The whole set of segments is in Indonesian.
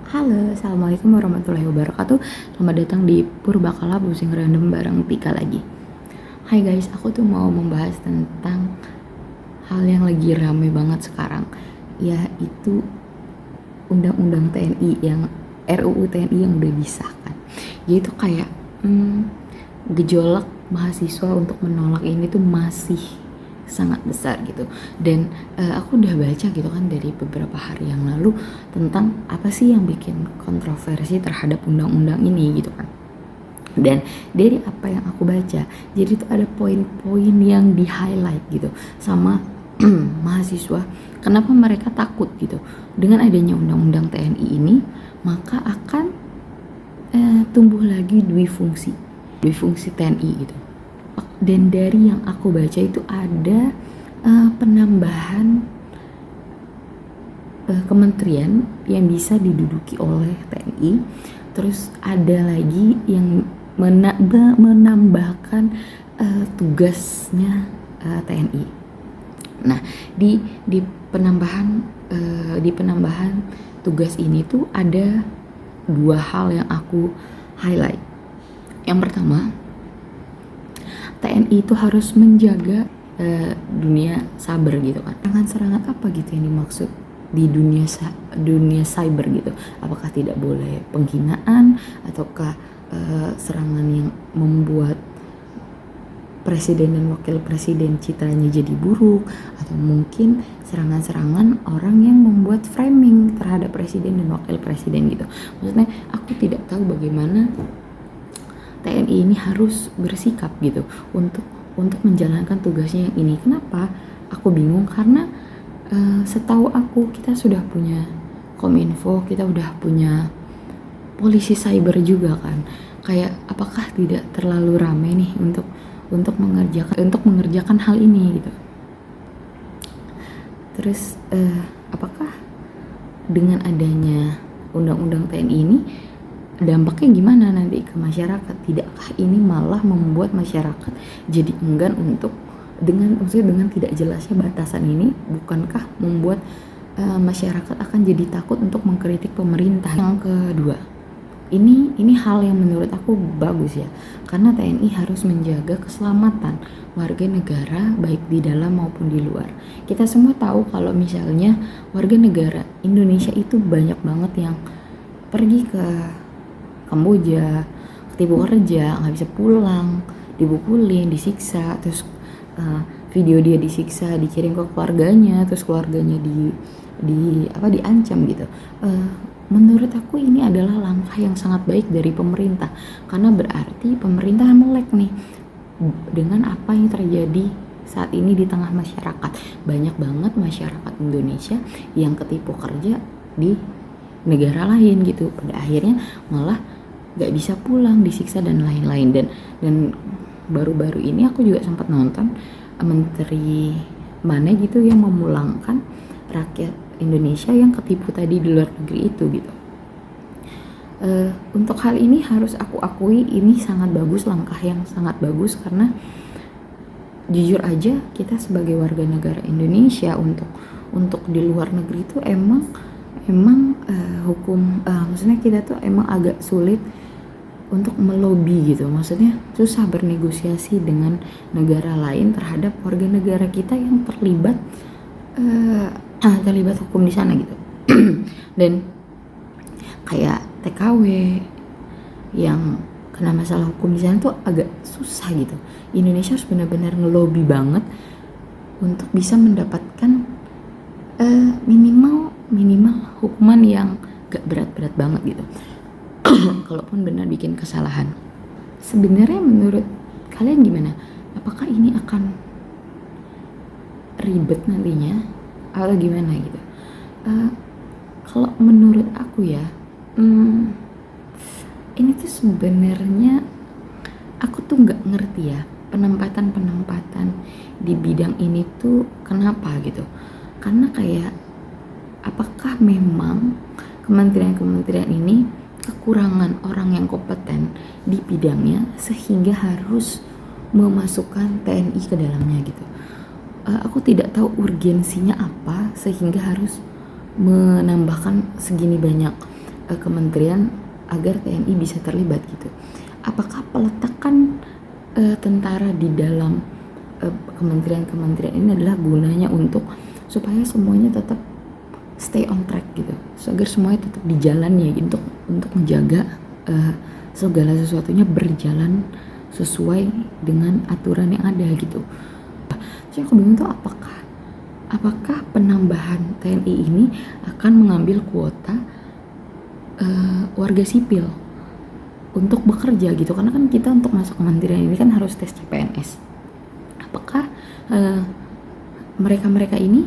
Halo, assalamualaikum warahmatullahi wabarakatuh. Selamat datang di Purbakala Pusing Random bareng Tika lagi. Hai guys, aku tuh mau membahas tentang hal yang lagi rame banget sekarang, yaitu Undang-Undang TNI yang RUU TNI yang udah disahkan. Yaitu kayak gejolak mahasiswa untuk menolak ini tuh masih sangat besar gitu. Dan aku udah baca gitu kan dari beberapa hari yang lalu tentang apa sih yang bikin kontroversi terhadap undang-undang ini gitu kan. Dan dari apa yang aku baca, jadi itu ada poin-poin yang di highlight gitu sama mahasiswa. Kenapa mereka takut gitu dengan adanya undang-undang TNI ini, maka akan tumbuh lagi dwi fungsi TNI gitu. Dan dari yang aku baca itu ada penambahan kementerian yang bisa diduduki oleh TNI. Terus ada lagi yang menambahkan tugasnya TNI. Nah, di penambahan tugas ini tuh ada dua hal yang aku highlight. Yang pertama, TNI itu harus menjaga dunia cyber gitu kan. Serangan apa gitu yang dimaksud di dunia cyber gitu? Apakah tidak boleh penghinaan ataukah serangan yang membuat presiden dan wakil presiden citranya jadi buruk, atau mungkin serangan-serangan orang yang membuat framing terhadap presiden dan wakil presiden gitu. Maksudnya aku tidak tahu bagaimana TNI ini harus bersikap gitu untuk menjalankan tugasnya yang ini. Kenapa? Aku bingung karena setahu aku kita sudah punya Kominfo, kita udah punya polisi cyber juga kan. Kayak apakah tidak terlalu ramai nih untuk mengerjakan hal ini gitu. Terus apakah dengan adanya undang-undang TNI ini dampaknya gimana nanti ke masyarakat? Tidakkah ini malah membuat masyarakat jadi enggan untuk dengan tidak jelasnya batasan ini, bukankah membuat masyarakat akan jadi takut untuk mengkritik pemerintah? Yang kedua, ini hal yang menurut aku bagus ya, karena TNI harus menjaga keselamatan warga negara baik di dalam maupun di luar. Kita semua tahu kalau misalnya warga negara Indonesia itu banyak banget yang pergi ke Kamboja, ketipu kerja, nggak bisa pulang, dibukulin, disiksa, terus video dia disiksa dikirim ke keluarganya, terus keluarganya diancam gitu. Menurut aku ini adalah langkah yang sangat baik dari pemerintah, karena berarti pemerintah melek nih dengan apa yang terjadi saat ini di tengah masyarakat. Banyak banget masyarakat Indonesia yang ketipu kerja di negara lain gitu, pada akhirnya malah gak bisa pulang, disiksa dan lain-lain. Dan baru-baru ini aku juga sempat nonton menteri mana gitu yang memulangkan rakyat Indonesia yang ketipu tadi di luar negeri itu gitu. Untuk hal ini harus aku akui ini sangat bagus, langkah yang sangat bagus, karena jujur aja kita sebagai warga negara Indonesia untuk di luar negeri itu emang hukum maksudnya kita tuh emang agak sulit untuk melobi gitu. Maksudnya susah bernegosiasi dengan negara lain terhadap warga negara kita yang terlibat hukum di sana gitu. Dan kayak TKW yang kena masalah hukum di sana tuh agak susah gitu. Indonesia harus benar-benar ngelobi banget untuk bisa mendapatkan minimal hukuman yang gak berat-berat banget gitu. Kalaupun benar bikin kesalahan. Sebenarnya menurut kalian gimana? Apakah ini akan ribet nantinya atau gimana gitu? Kalau menurut aku ya, ini tuh sebenarnya aku tuh nggak ngerti ya penempatan di bidang ini tuh kenapa gitu. Karena kayak apakah memang kementerian ini kekurangan orang yang kompeten di bidangnya sehingga harus memasukkan TNI ke dalamnya gitu. Aku tidak tahu urgensinya apa sehingga harus menambahkan segini banyak kementerian agar TNI bisa terlibat gitu. Apakah peletakan tentara di dalam kementerian-kementerian ini adalah gunanya untuk supaya semuanya tetap stay on track gitu, agar semuanya tetap di jalannya gitu, untuk menjaga segala sesuatunya berjalan sesuai dengan aturan yang ada gitu. Jadi aku bingung tuh apakah penambahan TNI ini akan mengambil kuota warga sipil untuk bekerja gitu, karena kan kita untuk masuk kementerian ini kan harus tes CPNS. Apakah mereka-mereka ini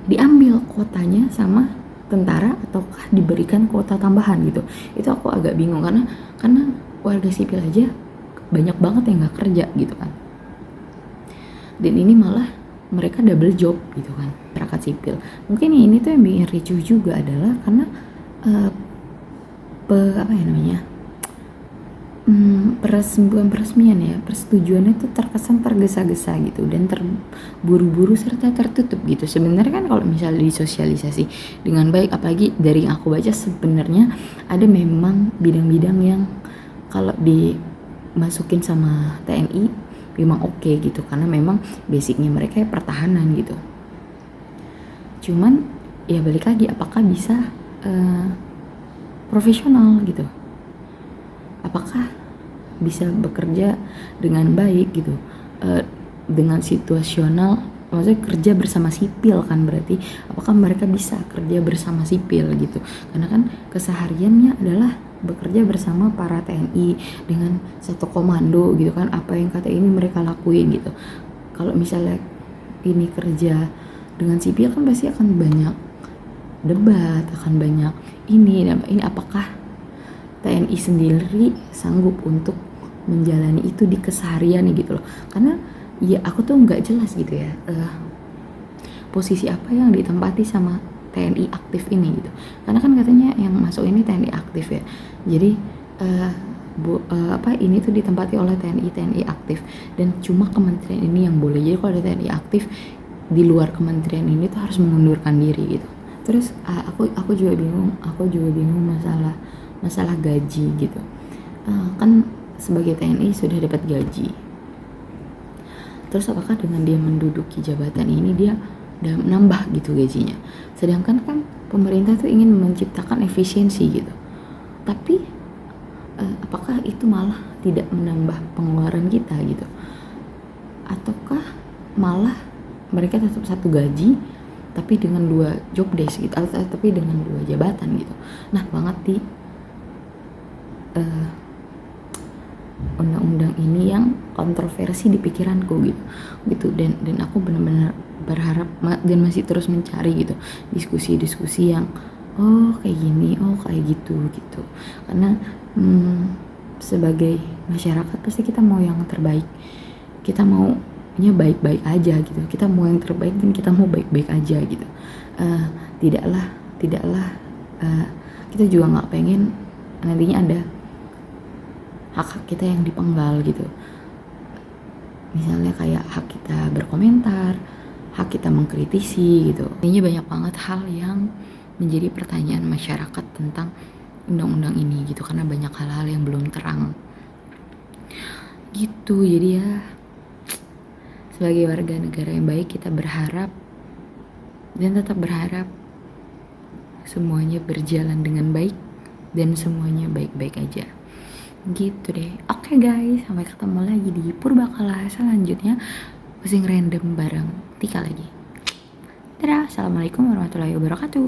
diambil kuotanya sama tentara ataukah diberikan kuota tambahan gitu? Itu aku agak bingung karena warga sipil aja banyak banget yang nggak kerja gitu kan, dan ini malah mereka double job gitu kan, masyarakat sipil. Mungkin ini tuh yang bikin ricuh juga adalah karena peresmian ya, persetujuannya tuh terkesan tergesa-gesa gitu dan terburu-buru serta tertutup gitu. Sebenarnya kan kalau misalnya disosialisasi dengan baik, apalagi dari yang aku baca sebenarnya ada memang bidang-bidang yang kalau dimasukin sama TNI memang oke gitu, karena memang basicnya mereka ya pertahanan gitu. Cuman ya balik lagi, apakah bisa profesional gitu, apakah bisa bekerja dengan baik gitu, dengan situasional, maksudnya kerja bersama sipil kan, berarti apakah mereka bisa kerja bersama sipil gitu, karena kan kesehariannya adalah bekerja bersama para TNI dengan satu komando gitu kan, apa yang kata ini mereka lakuin gitu. Kalau misalnya ini kerja dengan sipil kan pasti akan banyak debat, akan banyak ini apakah TNI sendiri sanggup untuk menjalani itu di keseharian gitu loh. Karena ya aku tuh nggak jelas gitu ya posisi apa yang ditempati sama TNI aktif ini gitu, karena kan katanya yang masuk ini TNI aktif ya, jadi ini tuh ditempati oleh TNI aktif dan cuma kementerian ini yang boleh. Jadi kalau ada TNI aktif di luar kementerian ini tuh harus mengundurkan diri gitu. Terus aku juga bingung masalah gaji gitu. Kan sebagai TNI sudah dapat gaji, terus apakah dengan dia menduduki jabatan ini dia udah nambah gitu gajinya, sedangkan kan pemerintah tuh ingin menciptakan efisiensi gitu, tapi apakah itu malah tidak menambah pengeluaran kita gitu, ataukah malah mereka tetap satu gaji tapi dengan 2 job desk gitu, atau tapi dengan 2 jabatan gitu. Nah banget di undang-undang ini yang kontroversi di pikiranku gitu dan aku benar-benar berharap dan masih terus mencari gitu diskusi-diskusi yang kayak gini, kayak gitu karena sebagai masyarakat pasti kita mau yang terbaik, kita maunya baik-baik aja gitu, kita mau yang terbaik dan kita mau baik-baik aja gitu. Tidaklah kita juga nggak pengen nantinya ada hak kita yang dipenggal gitu, misalnya kayak hak kita berkomentar, hak kita mengkritisi gitu. Ini banyak banget hal yang menjadi pertanyaan masyarakat tentang undang-undang ini gitu, karena banyak hal-hal yang belum terang gitu. Jadi ya sebagai warga negara yang baik, kita berharap dan tetap berharap semuanya berjalan dengan baik dan semuanya baik-baik aja gitu deh. Oke guys, sampai ketemu lagi di Purbakala selanjutnya, pusing random bareng Tika lagi. Dadah, assalamualaikum warahmatullahi wabarakatuh.